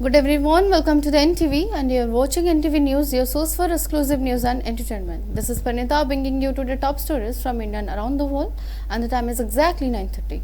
Good everyone, welcome to the NTV and you're watching NTV News, your source for exclusive news and entertainment. This is Pranita bringing you to the top stories from India and around the world, and the time is exactly 9:30.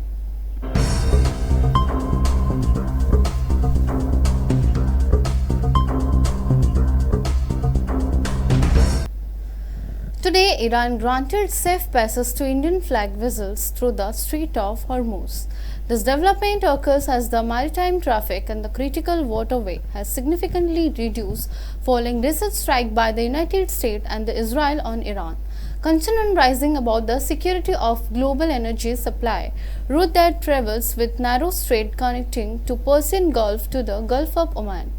Today, Iran granted safe passes to Indian flag vessels through the Strait of Hormuz. This development occurs as the maritime traffic and the critical waterway has significantly reduced following recent strike by the United States and Israel on Iran. Concern rising about the security of global energy supply route that travels with narrow strait connecting to Persian Gulf to the Gulf of Oman.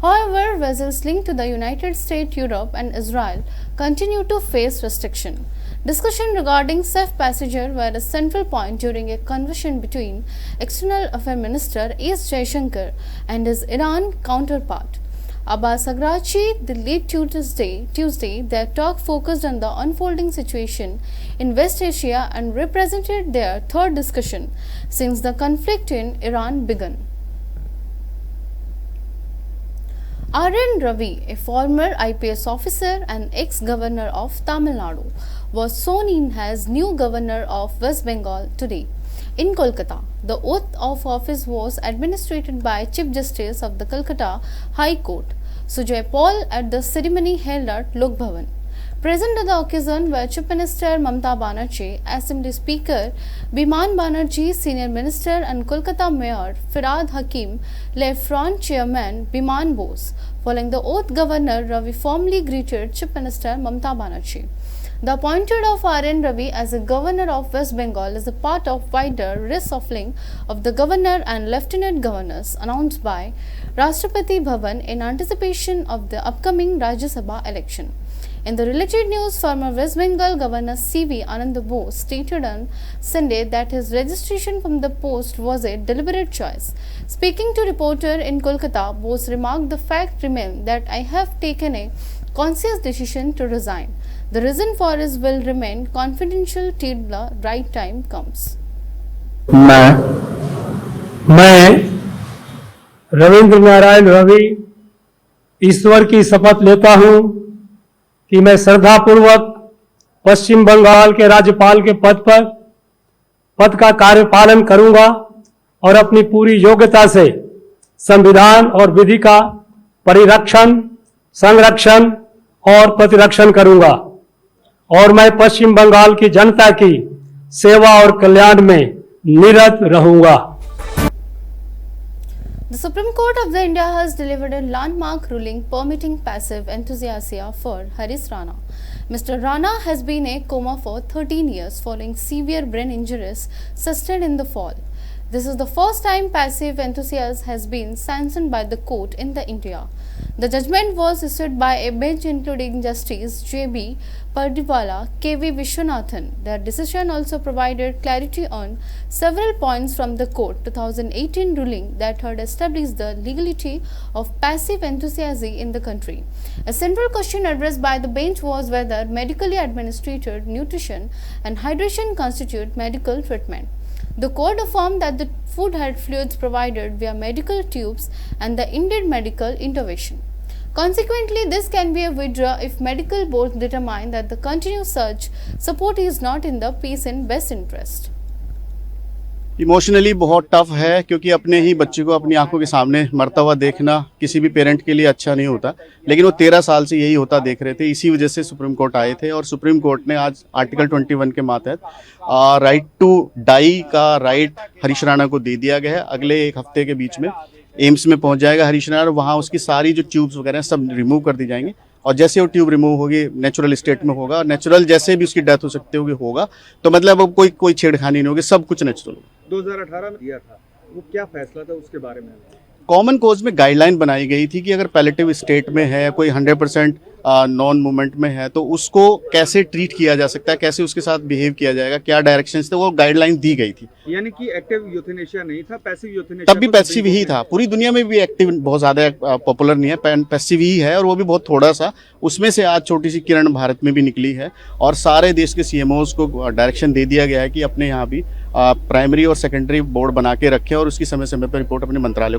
However, vessels linked to the United States, Europe and Israel continue to face restriction. Discussion regarding safe passenger were a central point during a conversation between External Affairs Minister S. Jaishankar and his Iran counterpart. Abbas Araghchi, the late Tuesday, their talk focused on the unfolding situation in West Asia and represented their third discussion since the conflict in Iran began. R.N. Ravi, a former IPS officer and ex-governor of Tamil Nadu, was sworn in as new governor of West Bengal today. In Kolkata, the oath of office was administered by Chief Justice of the Calcutta High Court, Sujay Paul, at the ceremony held at Lok Bhavan. Present at the occasion were Chief Minister Mamata Banerjee, Assembly Speaker Biman Banerjee, Senior Minister and Kolkata Mayor Firhad Hakim, Front Chairman Biman Bose. Following the oath, Governor Ravi formally greeted Chief Minister Mamata Banerjee. The appointment of R.N. Ravi as a governor of West Bengal is a part of wider reshuffling of the governor and lieutenant governors announced by Rashtrapati Bhavan in anticipation of the upcoming Rajya Sabha election. In the related news, former West Bengal Governor C.V. Anand Bose stated on Sunday that his registration from the post was a deliberate choice. Speaking to reporter in Kolkata, Bose remarked, "The fact remains that I have taken a conscious decision to resign. The reason for this will remain confidential till the right time comes." मैं रविंद्र नारायण रवि ईश्वर की शपथ लेता हूं कि मैं श्रद्धापूर्वक पश्चिम बंगाल के राज्यपाल के पद का कार्यपालन करूंगा और अपनी पूरी योग्यता से संविधान और विधि का परिरक्षण, संरक्षण और प्रतिरक्षण करूंगा और मैं पश्चिम बंगाल की जनता की सेवा और कल्याण में निरत रहूंगा। The Supreme Court of India has delivered a landmark ruling permitting passive euthanasia for Harish Rana. Mr. Rana has been in a coma for 13 years following severe brain injuries sustained in the fall. This is the first time passive euthanasia has been sanctioned by the court in India. The judgment was issued by a bench including Justice J.B. Pardiwala, K.V. Vishwanathan. Their decision also provided clarity on several points from the court 2018 ruling that had established the legality of passive euthanasia in the country. A central question addressed by the bench was whether medically administered nutrition and hydration constitute medical treatment. The court affirmed that the food had fluids provided via medical tubes and the indeed medical intervention. Consequently, this can be a withdrawal if medical boards determine that the continued such support is not in the patient's best interest. Emotionally बहुत tough है क्योंकि अपने ही बच्चे को अपनी आंखों के सामने मरता हुआ देखना किसी भी पेरेंट के लिए अच्छा नहीं होता, लेकिन वो 13 साल से यही होता देख रहे थे। इसी वजह से सुप्रीम कोर्ट आए थे और सुप्रीम कोर्ट ने आज आर्टिकल 21 के मातहत राइट टू डाई का राइट हरीश राणा को दे दिया गया है। अगले एक हफ्ते के बीच में एम्स में पहुंच जाएगा हरीश राणा और वहाँ उसकी सारी जो ट्यूब्स वगैरह सब रिमूव कर दी जाएंगी और जैसे वो ट्यूब रिमूव होगी नेचुरल स्टेट में होगा, नेचुरल जैसे भी उसकी डेथ हो सकती होगी होगा, तो मतलब अब कोई छेड़खानी नहीं होगी, सब कुछ नेचुरल होगा। 2018 में दिया था, वो क्या फैसला था उसके बारे में? कॉमन कोज में गाइडलाइन बनाई गई थी कि अगर पैलेटिव स्टेट में है, कोई 100% नॉन मूवमेंट में है, तो उसको कैसे ट्रीट किया जा सकता है, कैसे उसके साथ बिहेव किया जाएगा, क्या डायरेक्शंस थे, वो गाइडलाइन दी गई थी। यानी कि एक्टिव यूथेनेशिया नहीं था, पैसिव यूथेनेशिया। तब भी पैसिव ही था, पूरी दुनिया में भी एक्टिव बहुत ज्यादा पॉपुलर नहीं है, पैसिव ही है और वो भी बहुत थोड़ा सा। उसमें से आज छोटी सी किरण भारत में भी निकली है और सारे देश के सीएमओज को डायरेक्शन दे दिया गया है कि अपने यहाँ भी प्राइमरी और सेकेंडरी बोर्ड बना के रखें और उसकी समय समय पर रिपोर्ट अपने मंत्रालय।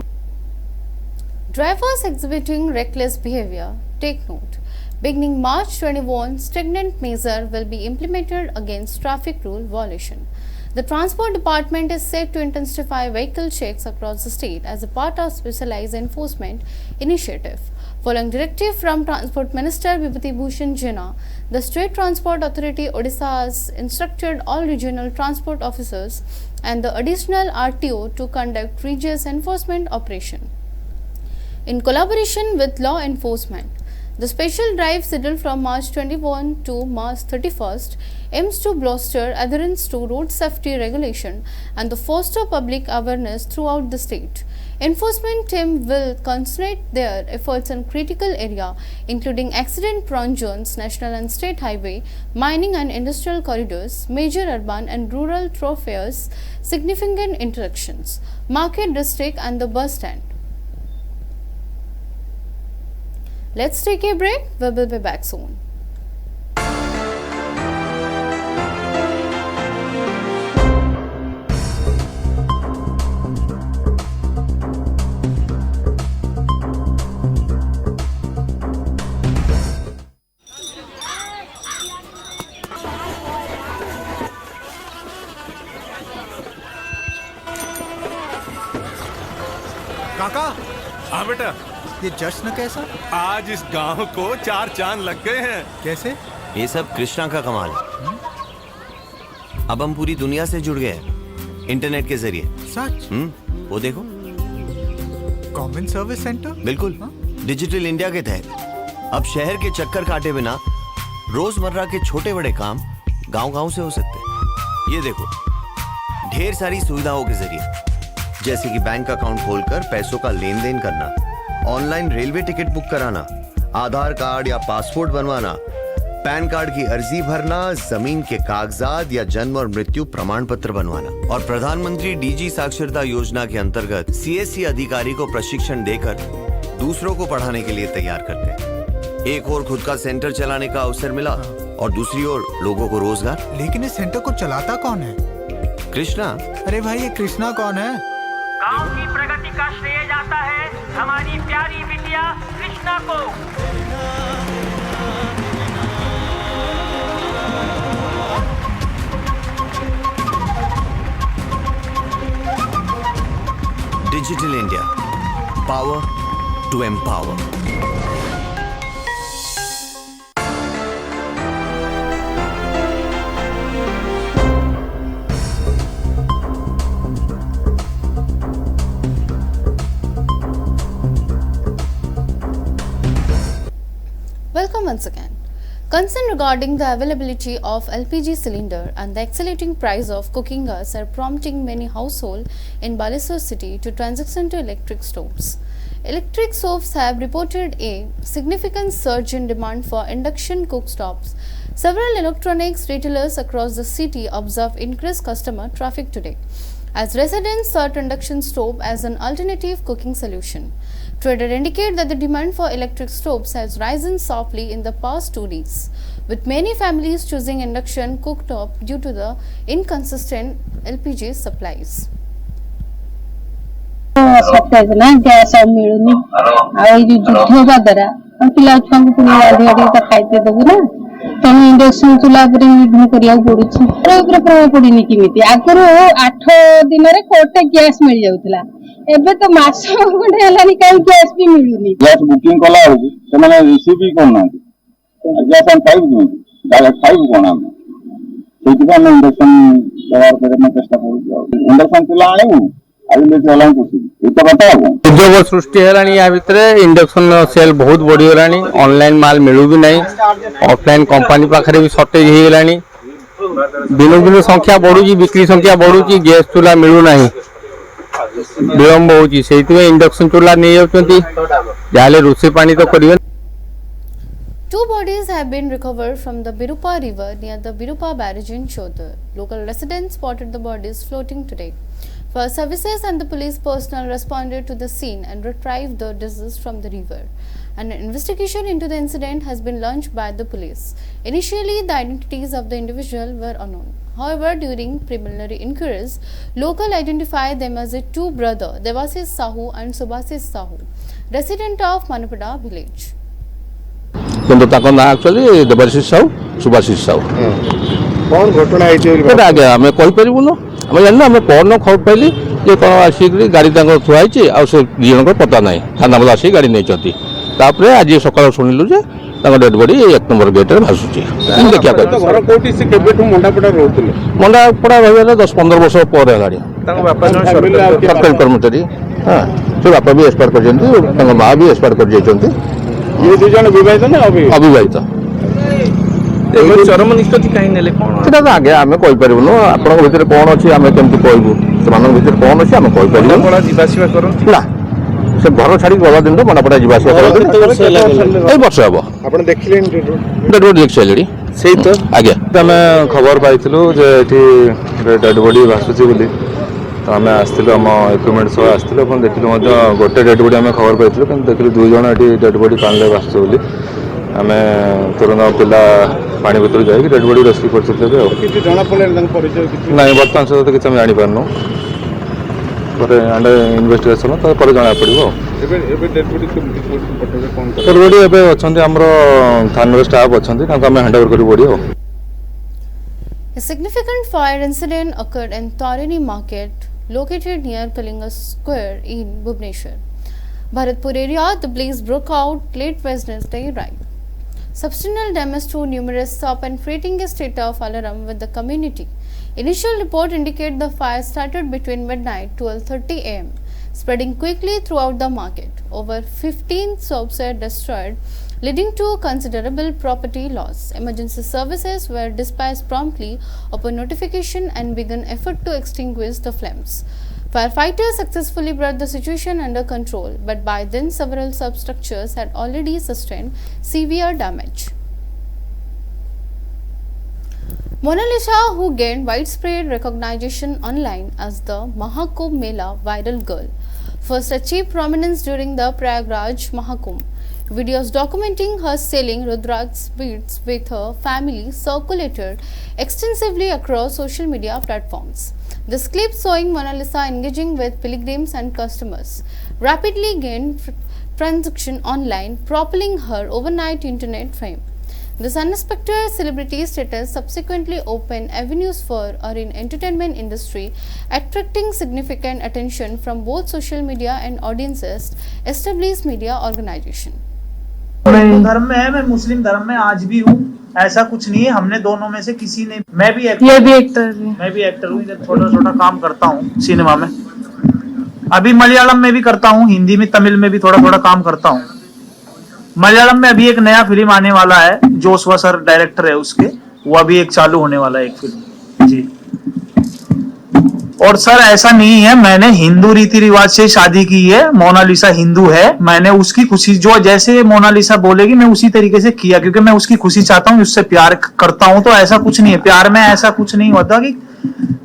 Drivers exhibiting reckless behavior, take note. Beginning March 21, stringent measure will be implemented against traffic rule violation. The Transport Department is set to intensify vehicle checks across the state as a part of specialized enforcement initiative. Following directive from Transport Minister Vibhuti Bhushan Jina, the State Transport Authority Odisha has instructed all regional transport officers and the additional RTO to conduct rigorous enforcement operation. In collaboration with law enforcement, the special drive scheduled from March 21 to March 31st aims to bolster adherence to road safety regulation and to foster public awareness throughout the state. Enforcement team will concentrate their efforts on critical area including accident-prone zones, national and state highway, mining and industrial corridors, major urban and rural thoroughfares, significant intersections, market district and the bus stand. Let's take a break. We will be back soon. काका, हाँ बेटा, ये जश्न कैसा? आज इस गांव को 4 चांद लग गए हैं। कैसे? ये सब कृष्णा का कमाल है। अब हम पूरी दुनिया से जुड़ गए हैं इंटरनेट के जरिए। सच? वो देखो, कॉमन सर्विस सेंटर? बिल्कुल, डिजिटल इंडिया के तहत अब शहर के चक्कर काटे बिना रोजमर्रा के छोटे बड़े काम गांव-गांव से हो सकते हैं। ये देखो, ढेर सारी सुविधाओं के जरिए, जैसे कि बैंक अकाउंट खोलकर पैसों का लेन देन करना, ऑनलाइन रेलवे टिकट बुक कराना, आधार कार्ड या पासपोर्ट बनवाना, पैन कार्ड की अर्जी भरना, जमीन के कागजात या जन्म और मृत्यु प्रमाण पत्र बनवाना। और प्रधानमंत्री डीजी साक्षरता योजना के अंतर्गत सीएससी अधिकारी को प्रशिक्षण देकर दूसरों को पढ़ाने के लिए तैयार करते हैं। एक और खुद का सेंटर चलाने का अवसर मिला और दूसरी ओर लोगों को रोजगार। लेकिन इस सेंटर को चलाता कौन है? कृष्णा। अरे भाई, ये कृष्णा कौन है? गांव की प्रगति का श्रेय जाता है हमारी प्यारी बिटिया कृष्णा को। Digital India, power to empower. Welcome once again. Concern regarding the availability of LPG cylinder and the accelerating price of cooking gas are prompting many households in Balasore city to transition to electric stoves. Electric stoves have reported a significant surge in demand for induction cooktops. Several electronics retailers across the city observe increased customer traffic today, as residents sought induction stove as an alternative cooking solution. Traders indicate that the demand for electric stoves has risen softly in the past 2 days, with many families choosing induction cooktop due to the inconsistent LPG supplies. ସତେଜ ନା gas ଆଉ ମିଳୁନି। ଆଉ ଏଇ ଯୋଉ ଯୁଦ୍ଧ ହେବା ଦ୍ୱାରା ଆମ ପିଲା ଛୁଆଙ୍କୁ ପୁଣି ଅଧିକ ଟିକେ ତ ଖାଇତେ ଦେବୁ ନା, ତେଣୁ ଇଣ୍ଡକ୍ସନ ଚୁଲା ଉପରେ ନିର୍ଭର କରିବାକୁ ପଡୁଛି। ଉପରେ ପ୍ରଭାବ ପଡିନି କେମିତି? ଆଗରୁ 8 ଦିନରେ ଗୋଟେ ଗ୍ୟାସ୍ ମିଳିଯାଉଥିଲା, ଏବେ ତ ମାସ ଖଣ୍ଡେ ହେଲାନି କାହିଁ ଗ୍ୟାସ୍ ବି ମିଳୁନି। ଗ୍ୟାସ୍ ବୁକିଂ କଲା ବେଳକୁ ସେମାନେ ରିସିଭ୍ ବି କରୁନାହାନ୍ତି। ଗ୍ୟାସ୍ ଆମେ ପାଇବୁ କେମିତି? ଡାଇରେକ୍ଟ ପାଇବୁ କଣ ଆମେ? ସେଇଥିପାଇଁ ଆମେ ଇଣ୍ଡକ୍ସନ ବ୍ୟବହାର କରିବା ପାଇଁ ଚେଷ୍ଟା କରୁଛୁ। ଆଉ ଇଣ୍ଡକ୍ସନ ଚୁଲା ଆଣିବୁ, उद्योग सृष्टि है भितर इंडक्शन सेल बहुत बढ़ीगला। ऑनलाइन माल मिलू भी नहीं, ऑफलाइन कंपनी पाखे भी सर्टेज हो गला। दिन दिन संख्या बढ़ुची, बिक्री संख्या बढ़ुची, गैस चूल्हा मिलू ना, विलंब हो। इंडक्शन चूल्हा नहीं जाते रोषे पानी तो करेंगे। 2 bodies have been recovered from the Birupa river near the Birupa barrage in Chodar. Local residents spotted the bodies floating today. Fire services and the police personnel responded to the scene and retrieved the deceased from the river. An investigation into the incident has been launched by the police. Initially, the identities of the individual were unknown. However, during preliminary inquiries, local identified them as a two brothers, Devasish Sahu and Subhasish Sahu, resident of Manapada village. କିନ୍ତୁ ତାଙ୍କ ନାଁ actually Debashish Sahu Subhashish Sahu. कौन घटना ସେଇଟା ଆଜ୍ଞା ଆମେ କହିପାରିବୁନୁ, ଆମେ ଜାଣିନୁ। ଆମେ ପରଦିନ ଖବର ପାଇଲି ଯେ କ'ଣ ଆସିକରି ଗାଡ଼ି ତାଙ୍କର ଥୁଆ ହେଇଛି, ଆଉ ସେ ଦୁଇ ଜଣଙ୍କର ପତା ନାହିଁ। ଥାନାବାଲା ଆସିକି ଗାଡ଼ି ନେଇଛନ୍ତି। ତାପରେ ଆଜି ସକାଳୁ ଶୁଣିଲୁ ଯେ ତାଙ୍କ ଡେଡ୍ ବଡି 1 ନମ୍ବର ଗେଟ୍ରେ ଭାସୁଛି। ଦେଖିବା ମଣ୍ଡାପଡ଼ା ରହିଗଲେ 10-15 ବର୍ଷ ପରେ ହେଲାଣି। ସରକାରୀ କର୍ମଚାରୀ। ହଁ, ସେ ବାପା ବି ଏକ୍ସପାୟାର କରିଛନ୍ତି, ତାଙ୍କ ମା ବି ଏକ୍ସପାୟାର କରିଯାଇଛନ୍ତି। ଅବିବାହିତ। ଚରମ ନିଷ୍ପତ୍ତି କାହିଁ ନେଲେ କଣ? ସେଟା ତ ଆଜ୍ଞା ଆମେ କହିପାରିବୁନୁ। ଆପଣଙ୍କ ଭିତରେ କ'ଣ ଅଛି ଆମେ କେମିତି କହିବୁ? ସେମାନଙ୍କ ଭିତରେ କ'ଣ ଅଛି ଆମେ କହିପାରିବୁନୁ। ଯିବା ଆସିବା କରନ୍ତି ନା, ସେ ଘର ଛାଡ଼ିକି ଗଲା ଦିନଠୁ ମଣ୍ଡାପଡ଼ା ଯିବା ଆସିବା କରନ୍ତି। ଏଇ ବର୍ଷ ହେବ। ଆପଣ ଦେଖିଲେନି ଡେଡ୍ ବଡି ଦେଖି ସାରିଲେଣି। ସେଇ ତ ଆଜ୍ଞା ଆମେ ଖବର ପାଇଥିଲୁ ଯେ ଏଠି ଡେଡ୍ ବଡି ଭାସୁଛି ବୋଲି, ତ ଆମେ ଆସିଥିଲୁ, ଆମ ଇକ୍ୟୁପମେଣ୍ଟ ସହ ଆସିଥିଲୁ। ଆପଣ ଦେଖିଲୁ ମଧ୍ୟ ଗୋଟେ ଡେଡ୍ ବଡି ଆମେ ଖବର ପାଇଥିଲୁ, କିନ୍ତୁ ଦେଖିଲୁ 2 ଜଣ ଏଠି ଡେଡ୍ ବଡି ପାଣିରେ ଭାସୁଛି ବୋଲି। ଆମେ ତୁରନ୍ତ ପିଲା ପାଣି ଭିତରୁ ଯାଇକି ଡେଡ୍ ବଡି ରେସ୍କ୍ୟୁ କରିଥିଲୁ। ଏବେ ଆଉ କିଛି ଜଣା ପଡ଼ିଲାନି ତାଙ୍କ ପରିଚୟ କିଛି? ନାଇଁ, ବର୍ତ୍ତମାନ ସୁଦ୍ଧା ତ କିଛି ଆମେ ଜାଣିପାରୁନୁ। ପରେ ଆଣ୍ଡର ଇନଭେଷ୍ଟିଗେସନ୍ ତାପରେ ଜଣାପଡ଼ିବ। ଡେଡ୍ ବଡି ଏବେ ଅଛନ୍ତି ଆମର ଥାନାରେ ଷ୍ଟାଫ୍ ଅଛନ୍ତି, ତାଙ୍କୁ ଆମେ ହ୍ୟାଣ୍ଡ ଓଭର କରିବୁ ବଡି ଆଉ। A significant fire incident occurred in Tarini Market, located near Kalinga Square in Bhubaneswar, Bharatpur area. The blaze broke out late Wednesday night. Substantial damage to numerous shops and creating a state of alarm with the community. Initial report indicate the fire started between midnight 12:30 am, spreading quickly throughout the market. Over 15 shops were destroyed, leading to considerable property loss. Emergency services were dispatched promptly upon notification and began effort to extinguish the flames. Firefighters successfully brought the situation under control, but by then several substructures had already sustained severe damage. Mona Lisa, who gained widespread recognition online as the Mahakumbh Mela viral girl, first achieved prominence during the Prayagraj Mahakumbh. Videos documenting her selling Rudraksh beads with her family circulated extensively across social media platforms. This clip showing Mona Lisa engaging with pilgrims and customers rapidly gained traction online, propelling her overnight internet fame. This unexpected celebrity status subsequently opened avenues for her in entertainment industry, attracting significant attention from both social media and audiences, established media organization. Hindu धर्म में है, मैं मुस्लिम धर्म में आज भी हूँ। ऐसा कुछ नहीं है, हमने दोनों में से किसी ने, मैं भी एक्टर हूँ, छोटा छोटा काम करता हूँ सिनेमा में। अभी मलयालम में भी करता हूँ, हिंदी में तमिल में भी थोड़ा थोड़ा काम करता हूँ। मलयालम में अभी एक नया फिल्म आने वाला है, जोशवा सर डायरेक्टर है उसके, वो अभी एक चालू होने वाला है एक फिल्म जी। और सर ऐसा नहीं है, मैंने हिंदू रीति रिवाज से शादी की है। मोनालिसा हिंदू है, मैंने उसकी खुशी, जो जैसे मोनालिसा बोलेगी मैं उसी तरीके से किया, क्योंकि मैं उसकी खुशी चाहता हूँ, उससे प्यार करता हूँ। तो ऐसा कुछ नहीं है, प्यार में ऐसा कुछ नहीं होता कि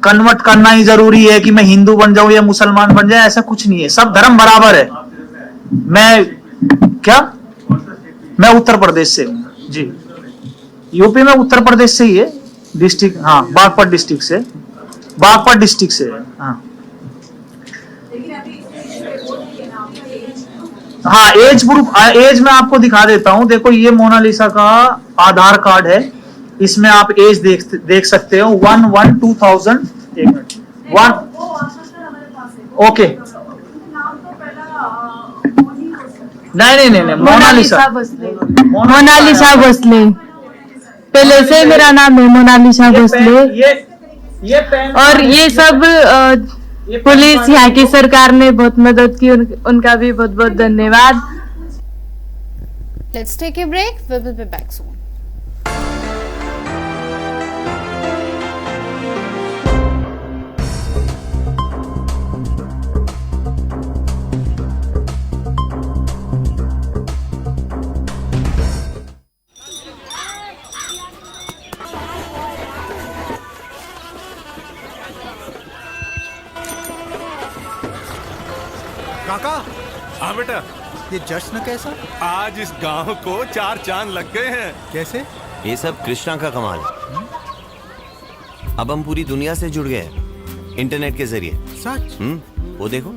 कन्वर्ट करना ही जरूरी है कि मैं हिंदू बन जाऊं या मुसलमान बन जाए, ऐसा कुछ नहीं है। सब धर्म बराबर है। मैं उत्तर प्रदेश से हूँ जी, यूपी में उत्तर प्रदेश से ही है, डिस्ट्रिक्ट, हाँ बागपत डिस्ट्रिक्ट से, बागपत डिस्ट्रिक्ट से। हाँ एज ग्रुप, एज मैं आपको दिखा देता हूँ। देखो ये मोनालिसा का आधार कार्ड है, इसमें आप एज देख सकते हो 1/1/2000। एक मिनट, 1 ओके, नहीं मोनालिसा भोसले, पहले से मेरा नाम है मोनालिसा भोसले। और ये सब पुलिस, यहाँ की सरकार ने बहुत मदद की, उनका भी बहुत बहुत धन्यवाद। Let's take a break. We will be back soon. बेटा, ये जश्न कैसा? आज इस गांव को 4 चांद लग गए हैं। कैसे? ये सब कृष्णा का कमाल है। अब हम पूरी दुनिया से जुड़ गए हैं इंटरनेट के जरिए। सच? वो देखो,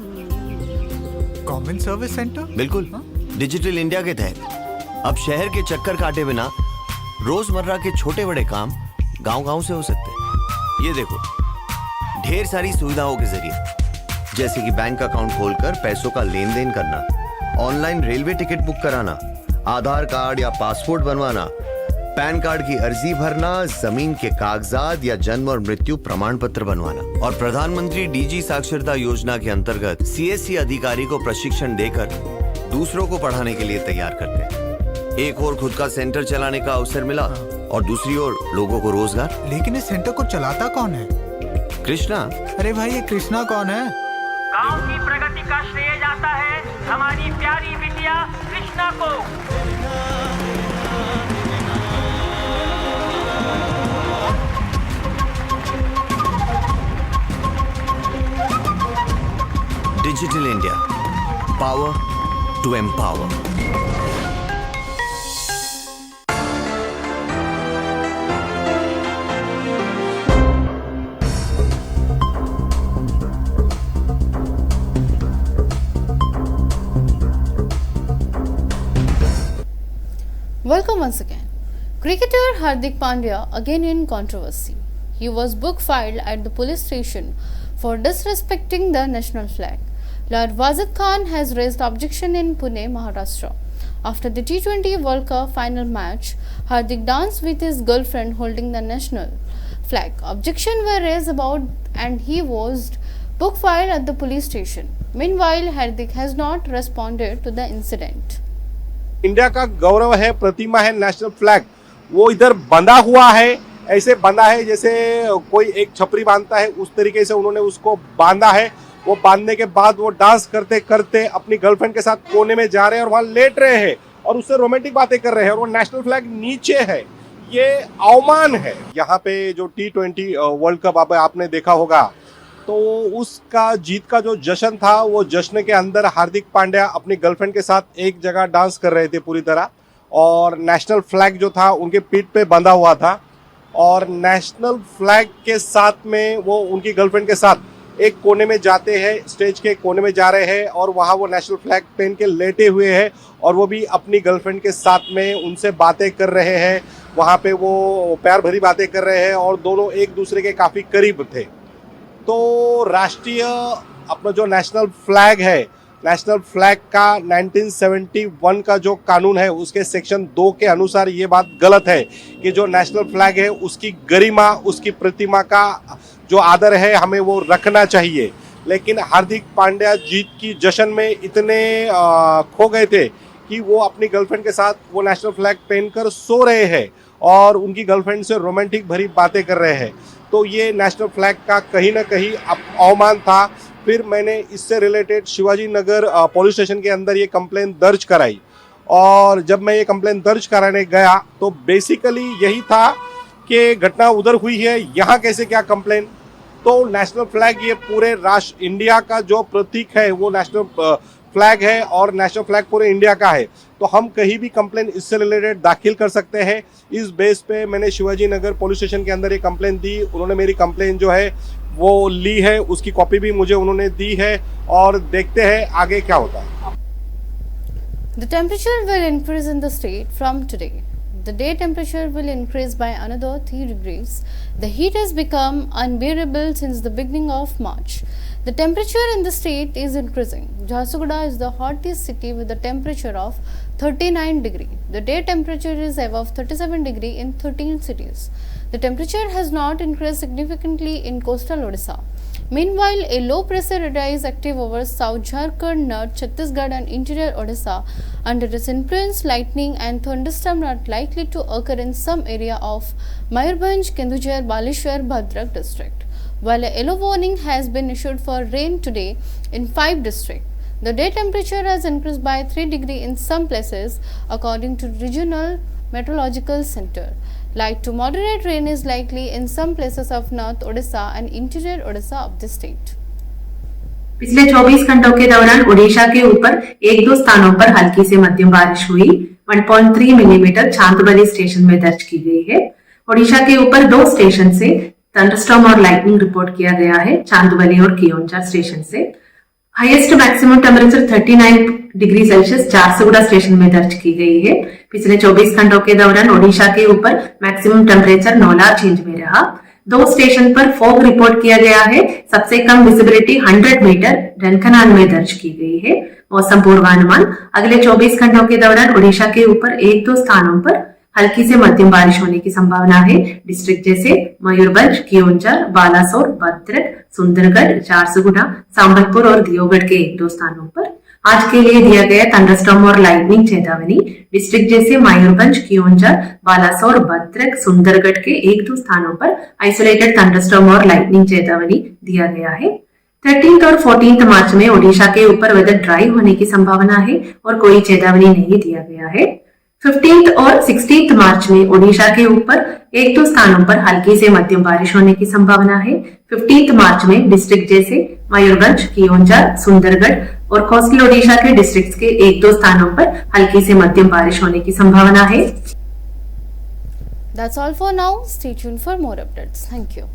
कॉमन सर्विस सेंटर। बिल्कुल, डिजिटल इंडिया के तहत अब शहर के चक्कर काटे बिना रोजमर्रा के छोटे बड़े काम गांव-गांव से हो सकते हैं। ये देखो, ढेर सारी सुविधाओं के जरिए, जैसे कि बैंक अकाउंट खोलकर पैसों का लेन देन करना, ऑनलाइन रेलवे टिकट बुक कराना, आधार कार्ड या पासपोर्ट बनवाना, पैन कार्ड की अर्जी भरना, जमीन के कागजात या जन्म और मृत्यु प्रमाण पत्र बनवाना। और प्रधानमंत्री डीजी साक्षरता योजना के अंतर्गत सीएससी अधिकारी को प्रशिक्षण देकर दूसरों को पढ़ाने के लिए तैयार करते हैं। एक और खुद का सेंटर चलाने का अवसर मिला और दूसरी ओर लोगों को रोजगार। लेकिन इस सेंटर को चलाता कौन है? कृष्णा। अरे भाई, ये कृष्णा कौन है? गांव की प्रगति का श्रेय जाता है हमारी प्यारी बिटिया कृष्णा को। Digital India, power to empower. Welcome once again. Cricketer Hardik Pandya again in controversy. He was book filed at the police station for disrespecting the national flag. Lord Wazid Khan has raised objection in Pune, Maharashtra. After the T20 World Cup final match, Hardik danced with his girlfriend holding the national flag. Objections were raised about and he was book filed at the police station. Meanwhile, Hardik has not responded to the incident. India का गौरव है, प्रतिमा है, national flag, वो इधर बंधा हुआ है। ऐसे बंधा है जैसे कोई एक छपरी बांधता है, उस तरीके से उन्होंने उसको बांधा है। वो बांधने के बाद वो डांस करते करते अपनी गर्लफ्रेंड के साथ कोने में जा रहे हैं और वहां लेट रहे हैं और उससे रोमांटिक बातें कर रहे हैं और वो नेशनल फ्लैग नीचे है। ये अवमान है। यहाँ पे जो T20 वर्ल्ड कप आपने देखा होगा, तो उसका जीत का जो जश्न था, वो जश्न के अंदर हार्दिक पांड्या अपनी गर्लफ्रेंड के साथ एक जगह डांस कर रहे थे पूरी तरह, और नेशनल फ्लैग जो था उनके पीठ पे बंधा हुआ था और नेशनल फ्लैग के साथ में वो उनकी गर्लफ्रेंड के साथ एक कोने में जाते हैं, स्टेज के कोने में जा रहे हैं और वहाँ वो नेशनल फ्लैग पहन के लेटे हुए हैं और वो भी अपनी गर्लफ्रेंड के साथ में उनसे बातें कर रहे हैं। वहाँ पे वो प्यार भरी बातें कर रहे हैं और दोनों एक दूसरे के काफ़ी करीब थे। तो राष्ट्रीय अपना जो नेशनल फ्लैग है, नेशनल फ्लैग का 1971 का जो कानून है उसके सेक्शन 2 के अनुसार ये बात गलत है कि जो नेशनल फ्लैग है उसकी गरिमा, उसकी प्रतिमा का जो आदर है हमें वो रखना चाहिए। लेकिन हार्दिक पांड्या जीत की जश्न में इतने खो गए थे कि वो अपनी गर्लफ्रेंड के साथ वो नेशनल फ्लैग पहनकर सो रहे हैं और उनकी गर्लफ्रेंड से रोमांटिक भरी बातें कर रहे हैं। तो ये नेशनल फ्लैग का कहीं ना कहीं अवमान था। फिर मैंने इससे related Shivaji Nagar police station के अंदर ये कंप्लेन दर्ज कराई और जब मैं ये कंप्लेन दर्ज कराने गया तो बेसिकली यही था कि घटना उधर हुई है, यहाँ कैसे क्या कंप्लेन। तो नेशनल फ्लैग ये पूरे राष्ट्र इंडिया का जो प्रतीक है वो नेशनल फ्लैग है और नेशनल फ्लैग पूरे इंडिया का है, तो हम कहीं भी कंप्लेन इससे रिलेटेड दाखिल कर सकते हैं। इस बेस पे मैंने शिवाजी नगर पुलिस स्टेशन के अंदर ये कंप्लेन दी। उन्होंने मेरी कंप्लेन जो है वो ली है, उसकी कॉपी भी मुझे उन्होंने दी है और देखते हैं आगे क्या होता है। The temperature will increase in the state from today. The day temperature will increase by another 3 degrees. The heat has become unbearable since the beginning of March. The temperature in the state is increasing. Jharsuguda is the hottest city with a temperature of 39 degrees. The day temperature is above 37 degrees in 13 cities. The temperature has not increased significantly in coastal Odisha. Meanwhile, a low pressure area is active over South Jharkhand, North Chhattisgarh and interior Odisha. Under its influence, lightning and thunderstorms are likely to occur in some area of Mayurbhanj, Kendujhar, Baleshwar, Bhadrak district. While a yellow warning has been issued for rain today in 5 districts. The day temperature has increased by 3 degrees in some places according to Regional Meteorological Center. Light to moderate rain is likely in some places of North Odisha and interior Odisha of the state. पिछले 24 घंटों के दौरान ओडिशा के ऊपर एक दो स्थानों पर हल्की से मध्यम बारिश हुई। 1.3 मिलीमीटर चांदबली स्टेशन में दर्ज की गई है। ओडिशा के ऊपर 2 स्टेशन से थंडरस्टॉर्म और लाइटनिंग रिपोर्ट किया गया है, चांदबली और कियोंझर स्टेशन से। Highest maximum temperature 39 degree Celsius Jharsuguda station में दर्ज की गई है। पिछले 24 घंटों के दौरान ओडिशा के ऊपर मैक्सिमम टेम्परेचर नौलार झील में रहा। 2 स्टेशन पर फॉग रिपोर्ट किया गया है। सबसे कम विजिबिलिटी 100 मीटर ढनकनाल में दर्ज की गई है। मौसम पूर्वानुमान, अगले 24 घंटों के दौरान ओडिशा के ऊपर 1-2 स्थानों पर हल्की से मध्यम बारिश होने की संभावना है। डिस्ट्रिक्ट जैसे मयूरभंज, कियोंझर, बालासोर, भद्रक, सुंदरगढ़, झारसुगुड़ा, संबलपुर और दियोगढ़ के 1-2 स्थानों पर। आज के लिए दिया गया थंडरस्टॉर्म और लाइटनिंग चेतावनी डिस्ट्रिक्ट जैसे मयूरभंज, कियोंझर, बालासोर, भद्रक, सुंदरगढ़ के 1-2 स्थानों पर आइसोलेटेड थंडरस्टॉर्म और लाइटनिंग चेतावनी दिया गया है। 13 और 14 मार्च में ओडिशा के ऊपर वेदर ड्राई होने की संभावना है और कोई चेतावनी नहीं दिया गया है। 15 और 16 मार्च में ओडिशा के ऊपर 1-2 स्थानों पर हल्की से मध्यम बारिश होने की संभावना है। 15 मार्च में डिस्ट्रिक्ट जैसे मयूरभंज, कियोंझर, सुंदरगढ़ और कोस्टल ओडिशा के डिस्ट्रिक्ट्स के 1-2 स्थानों पर हल्की से मध्यम बारिश होने की संभावना है। That's all for now. Stay tuned for more updates. Thank you.